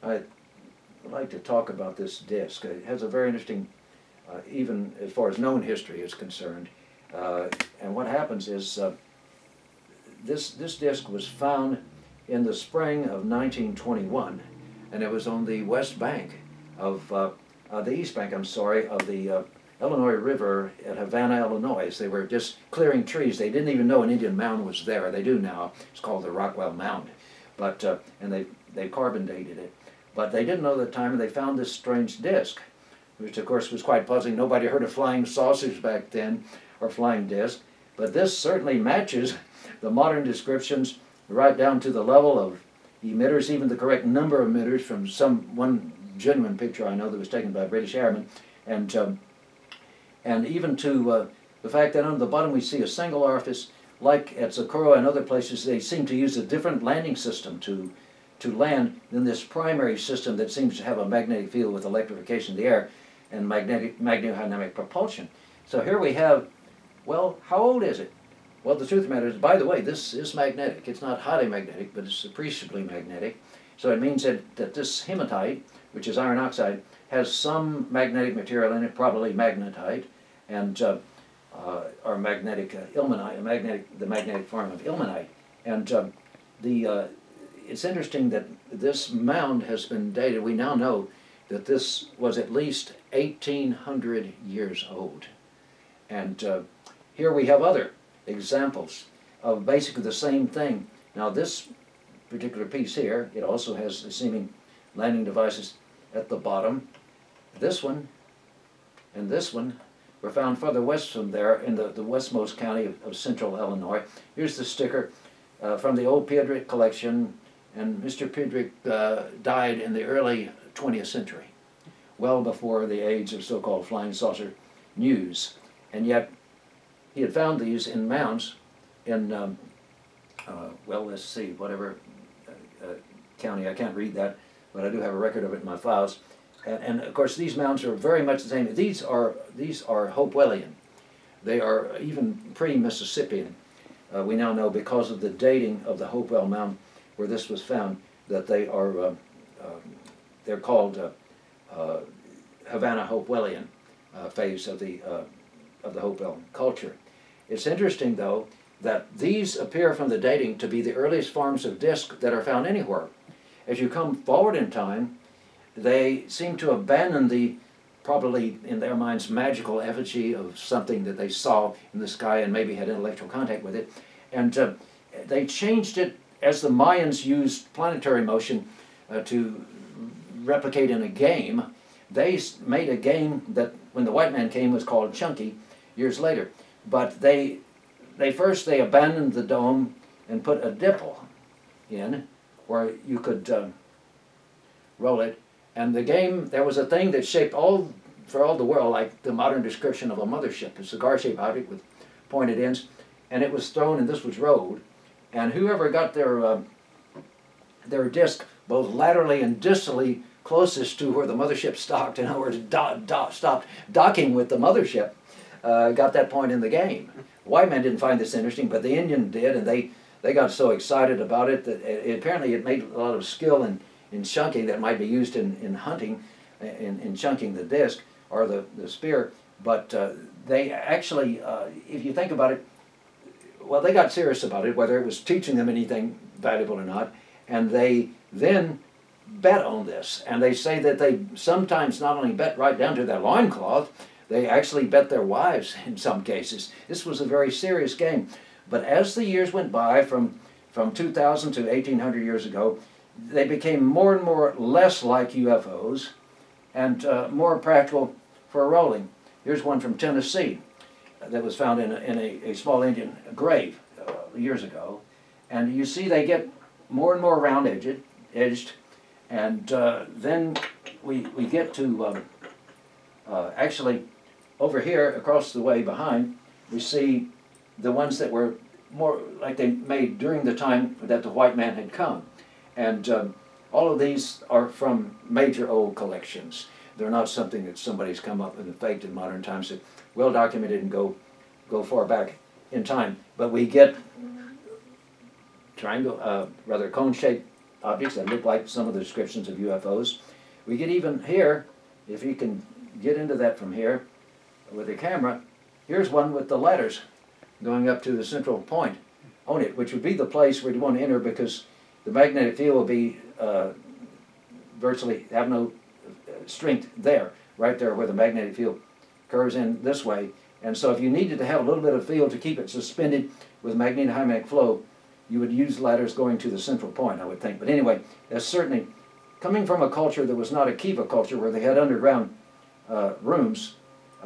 I'd like to talk about this disc. It has a very interesting, even as far as known history is concerned. And what happens is this disc was found in the spring of 1921, and it was on the west bank of the east bank, I'm sorry, of the Illinois River at Havana, Illinois. They were just clearing trees. They didn't even know an Indian mound was there. They do now. It's called the Rockwell Mound, but and they carbon dated it. But they didn't know at the time, and they found this strange disc, which of course was quite puzzling. Nobody heard of flying saucers back then, or flying disc. But this certainly matches the modern descriptions right down to the level of emitters, even the correct number of emitters from one genuine picture I know that was taken by a British airman, and even to the fact that on the bottom we see a single orifice, like at Socorro and other places. They seem to use a different landing system to land than this primary system that seems to have a magnetic field with electrification of the air and magnetodynamic propulsion. So here we have, well, how old is it? Well, the truth of the matter is, by the way, this is magnetic. It's not highly magnetic, but it's appreciably magnetic. So it means that this hematite, which is iron oxide, has some magnetic material in it, probably magnetite, and or magnetic ilmenite, the magnetic form of ilmenite. And it's interesting that this mound has been dated. We now know that this was at least 1,800 years old. And here we have other examples of basically the same thing. Now this particular piece here, it also has the seeming landing devices at the bottom. This one and this one were found further west from there in the westmost county of central Illinois. Here's the sticker from the old Piedrick collection, and Mr. Piedrick died in the early 20th century, well before the age of so-called flying saucer news. And yet he had found these in mounds in, well, let's see, whatever county, I can't read that, but I do have a record of it in my files. And of course these mounds are very much the same. These are Hopewellian. They are even pre-Mississippian. We now know, because of the dating of the Hopewell Mound where this was found, that they are they're called Havana Hopewellian phase of the Hopewell culture. It's interesting, though, that these appear from the dating to be the earliest forms of disc that are found anywhere. As you come forward in time, they seem to abandon the, probably in their minds, magical effigy of something that they saw in the sky and maybe had intellectual contact with it. And they changed it as the Mayans used planetary motion to replicate in a game. They made a game that, when the white man came, was called Chunky years later. But they first abandoned the dome and put a dipple in where you could roll it. And the game, there was a thing that shaped for all the world like the modern description of a mothership, a cigar-shaped object with pointed ends, and it was thrown and this was rolled. And whoever got their disc both laterally and distally closest to where the mothership stopped, in other words, stopped docking with the mothership, got that point in the game. The white man didn't find this interesting, but the Indian did, and they got so excited about it that apparently it made a lot of skill in chunking that might be used in hunting, in chunking the disc or the spear. But they actually, if you think about it, well, they got serious about it, whether it was teaching them anything valuable or not, and they then bet on this. And they say that they sometimes not only bet right down to their loincloth, they actually bet their wives in some cases. This was a very serious game. But as the years went by, from 2000 to 1800 years ago, they became more and more less like UFOs and more practical for rolling. Here's one from Tennessee that was found in a small Indian grave years ago. And you see they get more and more round-edged, and then we get to actually over here across the way behind, we see the ones that were more like they made during the time that the white man had come. And all of these are from major old collections. They're not something that somebody's come up and faked in modern times. They're well documented and go far back in time. But we get triangle, rather cone-shaped objects that look like some of the descriptions of UFOs. We get even here, if you can get into that from here with the camera, here's one with the ladders going up to the central point on it, which would be the place where you want to enter because the magnetic field will be virtually have no strength there, right there where the magnetic field curves in this way. And so if you needed to have a little bit of field to keep it suspended with magnetic flow, you would use ladders going to the central point, I would think. But anyway, that's certainly coming from a culture that was not a Kiva culture where they had underground rooms.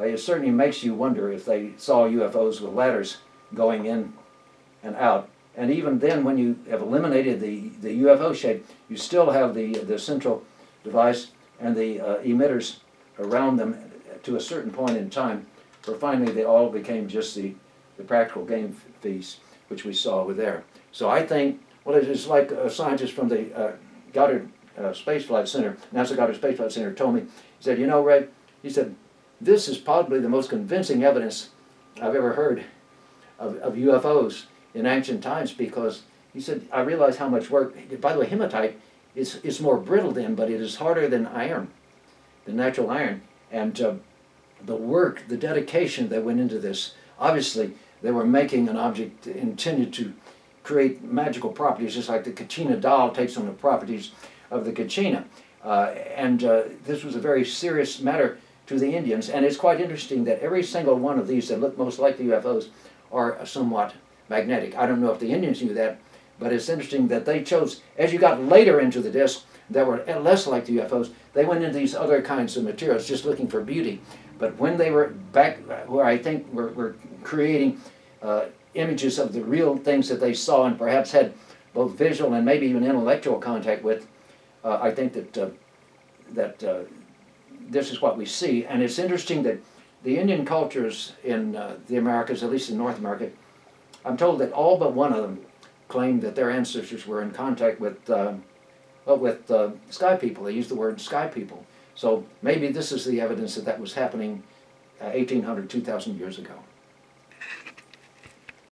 It certainly makes you wonder if they saw UFOs with ladders going in and out. And even then, when you have eliminated the UFO shape, you still have the central device and the emitters around them to a certain point in time, where finally they all became just the practical game piece, which we saw over there. So I think, well, it is like a scientist from the Goddard Space Flight Center, NASA Goddard Space Flight Center, told me. He said, you know, Ray, he said, this is probably the most convincing evidence I've ever heard of UFOs in ancient times, because he said, I realize how much work, by the way, hematite is more brittle then, but it is harder than iron, than natural iron. And the work, the dedication that went into this, obviously they were making an object intended to create magical properties, just like the Kachina doll takes on the properties of the Kachina. This was a very serious matter to the Indians, and it's quite interesting that every single one of these that look most like the UFOs are somewhat magnetic. I don't know if the Indians knew that, but it's interesting that they chose, as you got later into the disc that were less like the UFOs, they went into these other kinds of materials just looking for beauty. But when they were back where I think we're creating images of the real things that they saw and perhaps had both visual and maybe even intellectual contact with, I think that this is what we see. And it's interesting that the Indian cultures in the Americas, at least in North America, I'm told that all but one of them claimed that their ancestors were in contact with sky people. They used the word sky people. So maybe this is the evidence that that was happening 1,800, 2,000 years ago.